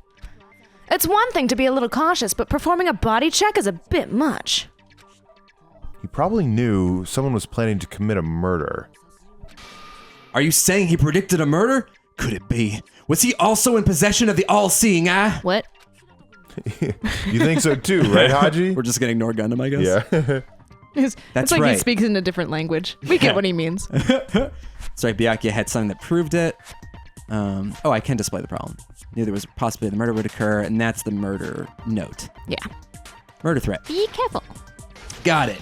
It's one thing to be a little cautious, but performing a body check is a bit much. He probably knew someone was planning to commit a murder. Are you saying he predicted a murder? Could it be? Was he also in possession of the all-seeing eye? What? You think so too, right, Haji? We're just gonna ignore Gundam, I guess. Yeah. That's like right. he speaks in a different language. We get what he means. That's right, Byakuya had something that proved it. I can display the problem. Knew there was a possibility the murder would occur, and that's the murder note. Yeah. Murder threat. Be careful. Got it.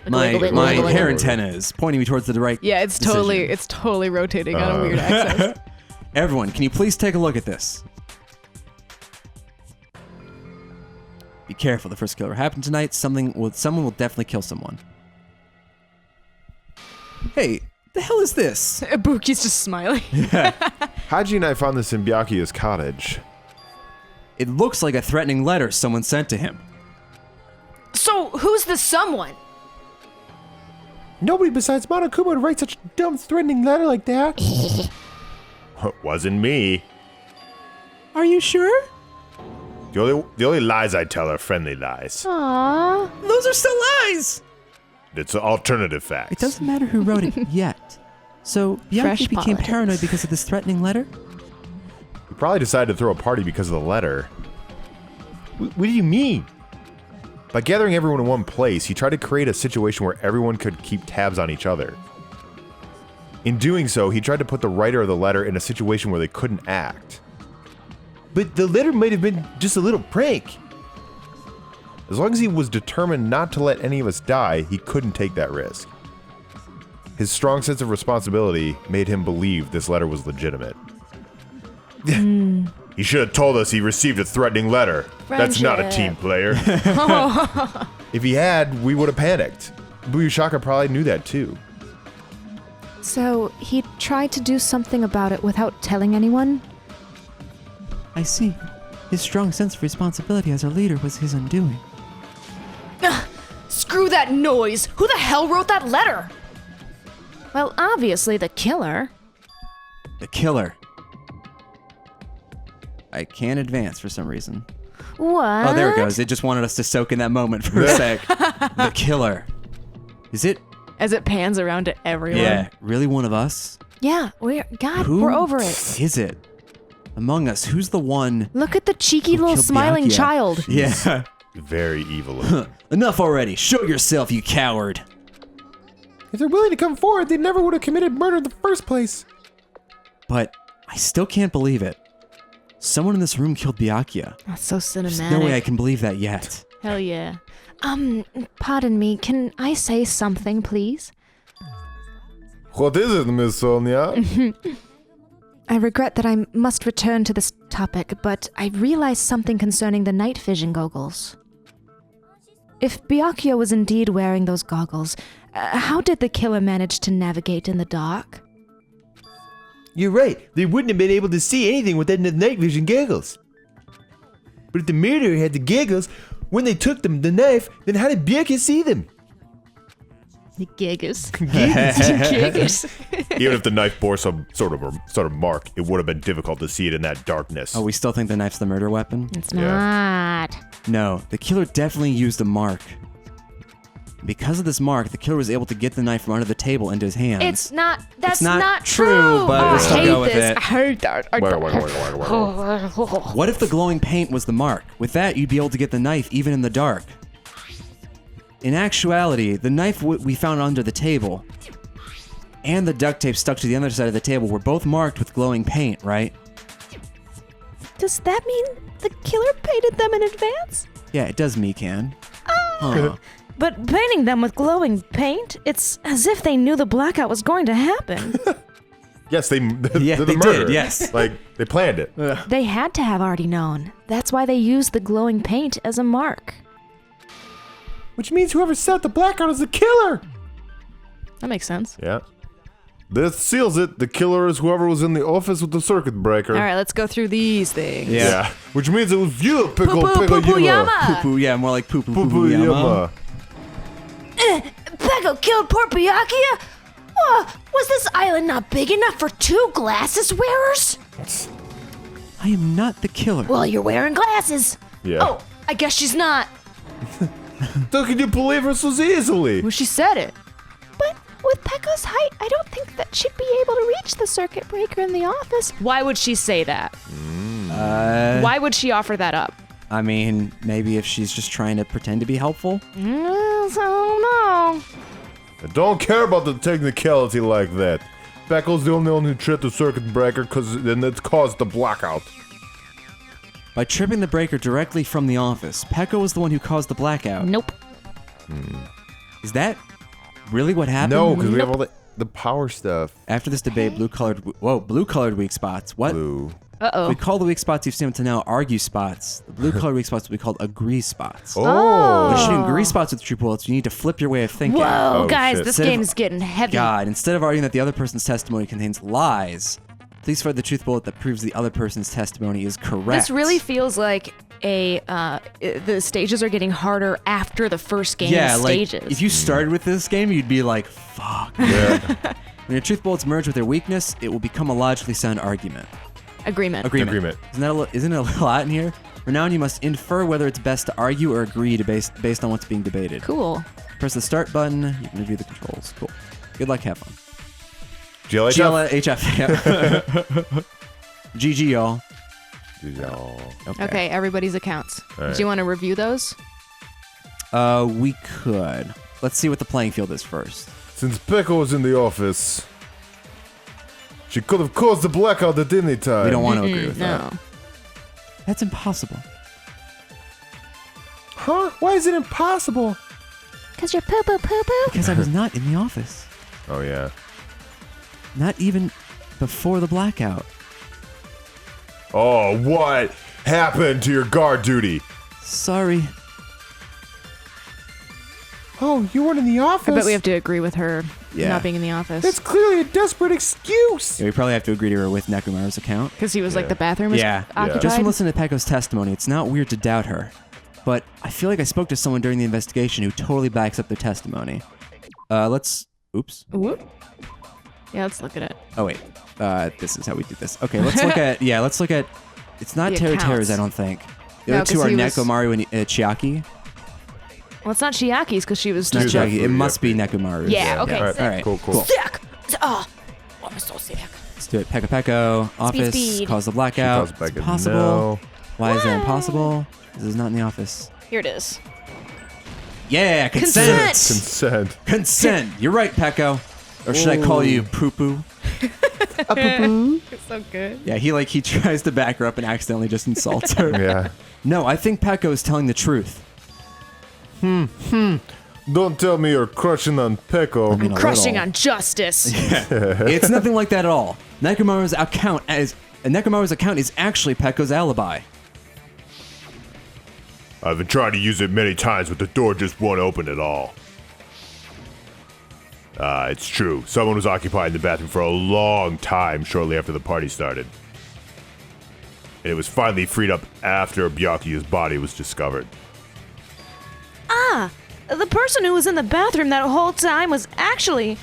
Wiggle, wiggle, My wiggle, hair wiggle. antenna is pointing me towards the right Yeah, it's decision. totally rotating on a weird axis. Everyone, can you please take a look at this? Be careful, the first killer happened tonight. Someone will definitely kill someone. Hey, the hell is this? Ibuki's just smiling. Haji and I found this in Byakuya's cottage. It looks like a threatening letter someone sent to him. So, who's the someone? Nobody besides Monokuma would write such a dumb, threatening letter like that. Wasn't me. Are you sure? The only lies I tell are friendly lies. Aww. Those are still lies! It's alternative facts. It doesn't matter who wrote it yet. So, Fresh Byakuya became politics. paranoid because of this threatening letter? He probably decided to throw a party because of the letter. What do you mean? By gathering everyone in one place, he tried to create a situation where everyone could keep tabs on each other. In doing so, he tried to put the writer of the letter in a situation where they couldn't act. But the letter might have been just a little prank. As long as he was determined not to let any of us die, he couldn't take that risk. His strong sense of responsibility made him believe this letter was legitimate. He should have told us he received a threatening letter. That's not a Friendship. team player. If he had, we would have panicked. Buyushaka probably knew that too. So he tried to do something about it without telling anyone? I see. His strong sense of responsibility as our leader was his undoing. Screw that noise! Who the hell wrote that letter? Well, obviously the killer. The killer. I can't advance for some reason. What? Oh, there it goes. It just wanted us to soak in that moment for a sec. The killer. Is it? As it pans around to everyone. Yeah, really one of us? Yeah, we're over it. Is it? Among us, who's the one? Look at the cheeky little killed smiling Bianca? child. Yeah. Very evil. Enough already. Show yourself, you coward. If they're willing to come forward, they never would have committed murder in the first place. But I still can't believe it. Someone in this room killed Byakuya. That's so cinematic. There's no way I can believe that yet. Hell yeah. Pardon me, can I say something, please? What is it, Miss Sonia? I regret that I must return to this topic, but I realized something concerning the night vision goggles. If Byakuya was indeed wearing those goggles, how did the killer manage to navigate in the dark? You're right. They wouldn't have been able to see anything without the night vision goggles. But if the murderer had the goggles, when they took them the knife, then how did Byakuya see them? The giggers. Giggers. Even if the knife bore some sort of mark, it would have been difficult to see it in that darkness. Oh, we still think the knife's the murder weapon? It's not. No, the killer definitely used a mark. Because of this mark, the killer was able to get the knife from under the table into his hands. It's not. That's It's not true, but I we'll still hate go with this. it. I hate that. What if the glowing paint was the mark? With that, you'd be able to get the knife even in the dark. In actuality, the knife we found under the table and the duct tape stuck to the other side of the table were both marked with glowing paint, right? Does that mean the killer painted them in advance? Yeah, it does, Mikan. But painting them with glowing paint, it's as if they knew the blackout was going to happen. Yes, they Yeah, the they murder. did, yes. Like, they planned it. They had to have already known. That's why they used the glowing paint as a mark. Which means whoever set the blackout is the killer. That makes sense. Yeah. This seals it. The killer is whoever was in the office with the circuit breaker. All right, let's go through these things. Yeah. Which means it was you, Pickle Poo-poo Yama. Yama. Poo-poo, yeah, more like poo-poo Poo Yama. Peko killed poor Byakuya? Was this island not big enough for 2 glasses wearers? I am not the killer. Well, you're wearing glasses. Yeah. Oh, I guess she's not. How can you believe her so easily? Well, she said it. But with Pekka's height, I don't think that she'd be able to reach the circuit breaker in the office. Why would she say that? Why would she offer that up? I mean, maybe if she's just trying to pretend to be helpful? I don't know. I don't care about the technicality like that. Peckle's the only one who tripped the circuit breaker because then it caused the blackout. By tripping the breaker directly from the office, Pekka was the one who caused the blackout. Nope. Is that really what happened? No, because we have all the power stuff. After this debate, blue-colored weak spots. What? Blue. Uh-oh. We call the weak spots you've seen up to now argue spots. The blue-colored weak spots will be called agree spots. Oh. When shooting agree spots with true bullets, you need to flip your way of thinking. Whoa, Oh, guys, shit. this Instead of- game is getting heavy. God, instead of arguing that the other person's testimony contains lies, please find the truth bullet that proves the other person's testimony is correct. This really feels like the stages are getting harder after the first game stages. Like, if you started with this game, you'd be like, fuck. Yeah. When your truth bullets merge with their weakness, it will become a logically sound argument. Agreement. Agreement. Isn't it a lot in here? Renown, you must infer whether it's best to argue or agree based on what's being debated. Cool. Press the start button. You can review the controls. Cool. Good luck. Have fun. GLHF. GLHF. Yeah. GG, y'all. Okay, everybody's accounts. right. Do you want to review those? We could. Let's see what the playing field is first. Since Pekka was in the office, she could have caused the blackout at any time. We don't want to agree with No. that. That's impossible. Huh? Why is it impossible? Cause you're poo-poo. Because I was not in the office. Oh, yeah. Not even before the blackout. Oh, what happened to your guard duty? Sorry. Oh, you weren't in the office? I bet we have to agree with her Yeah. not being in the office. That's clearly a desperate excuse. Yeah, we probably have to agree to her with Nekomaru's account. Because he was like, the bathroom was occupied. Just from listening to Pecco's testimony, it's not weird to doubt her. But I feel like I spoke to someone during the investigation who totally backs up their testimony. Oops. Whoop. Yeah, let's look at it. Oh, wait. This is how we do this. Okay, let's look at... It's not The Teruteru's, accounts. I don't think. The No, other two 'cause are he was- Nekomaru and Chiaki. Well, it's not Chiaki's because she was Not just Chiaki. It must be Nekomaru's. Yeah, okay. All right, All right. cool. sick. Oh, I'm so sick. Let's do it. Pecco. Office. Speed. Cause the blackout. She calls It's back a possible. no. Why is that impossible? This is not in the office. Here it is. Yeah, Consent. Consent. Consent. You're right, Pecco. Or should I call you Poo-Poo? It's so good. Yeah, he tries to back her up and accidentally just insults her. Yeah. No, I think Pecco is telling the truth. Don't tell me you're crushing on Pecco. I mean, a Crushing little. on justice. It's nothing like that at all. Nekomaru's account is actually Pecco's alibi. I've been trying to use it many times, but the door just won't open at all. It's true. Someone was occupied in the bathroom for a long time shortly after the party started. And it was finally freed up after Byakuya's body was discovered. The person who was in the bathroom that whole time was actually...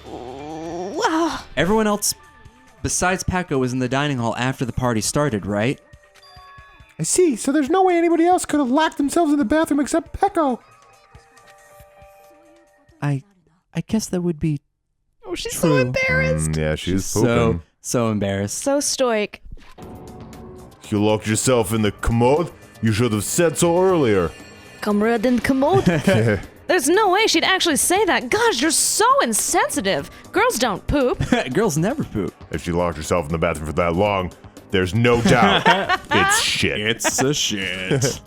Wow. Everyone else besides Pecco was in the dining hall after the party started, right? I see. So there's no way anybody else could have locked themselves in the bathroom except Pecco. I guess that would be Oh, she's True. so embarrassed. Yeah, she's pooping. so embarrassed. So stoic. You locked yourself in the commode? You should have said so earlier. Comrade and commode. There's no way she'd actually say that. Gosh, you're so insensitive. Girls don't poop. Girls never poop. If you locked yourself in the bathroom for that long, there's no doubt it's shit. It's a shit.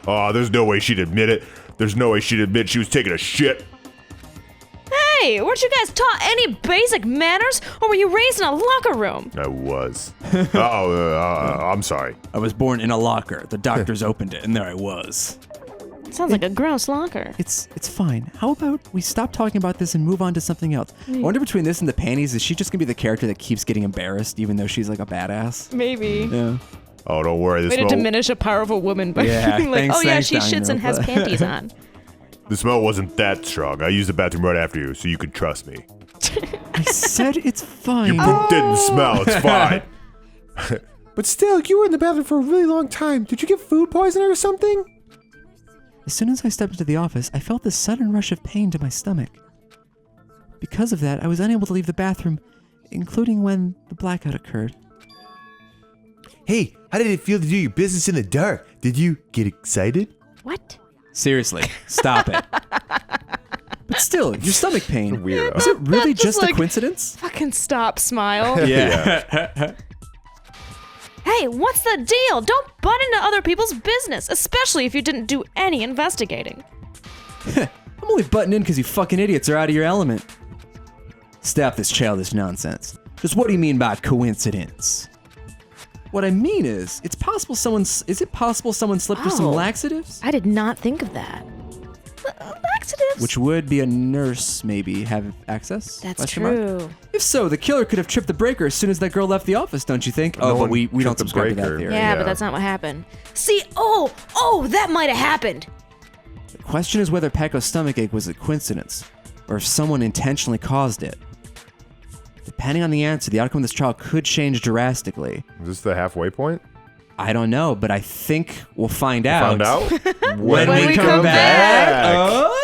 Oh, there's no way she'd admit it. There's no way she'd admit she was taking a shit. Hey, weren't you guys taught any basic manners, or were you raised in a locker room? I was. I'm sorry. I was born in a locker. The doctors opened it, and there I was. Sounds like a gross locker. It's fine. How about we stop talking about this and move on to something else? I wonder between this and the panties, is she just gonna be the character that keeps getting embarrassed, even though she's like a badass? Maybe. Yeah. Oh, don't worry. Way to diminish a powerful woman by Yeah, being like, thanks, oh yeah, thanks, she shits and has Danganronpa. panties on. The smell wasn't that strong. I used the bathroom right after you, so you could trust me. I said it's fine. Your poop didn't smell. It's fine. But still, you were in the bathroom for a really long time. Did you get food poisoning or something? As soon as I stepped into the office, I felt this sudden rush of pain to my stomach. Because of that, I was unable to leave the bathroom, including when the blackout occurred. Hey, how did it feel to do your business in the dark? Did you get excited? What? Seriously, stop it. But still, your stomach pain. Weirdo. Is it really Just just a like- coincidence? Fucking stop, smile. Yeah. Hey, what's the deal? Don't butt into other people's business, especially if you didn't do any investigating. I'm only butting in because you fucking idiots are out of your element. Stop this childish nonsense. Just what do you mean by coincidence? What I mean is, is it possible someone slipped her some Oh. laxatives? I did not think of that. Laxatives? Which would be a nurse, maybe, have access? That's Question mark? true. If so, the killer could have tripped the breaker as soon as that girl left the office, don't you think? No Oh, but one we don't tripped the subscribe to that breaker. theory. Yeah, but that's not what happened. See, that might have happened. The question is whether Pecco's stomachache was a coincidence, or if someone intentionally caused it. Depending on the answer, the outcome of this trial could change drastically. Is this the halfway point? I don't know, but I think we'll find out. Found out? when we we come come back. back. Oh!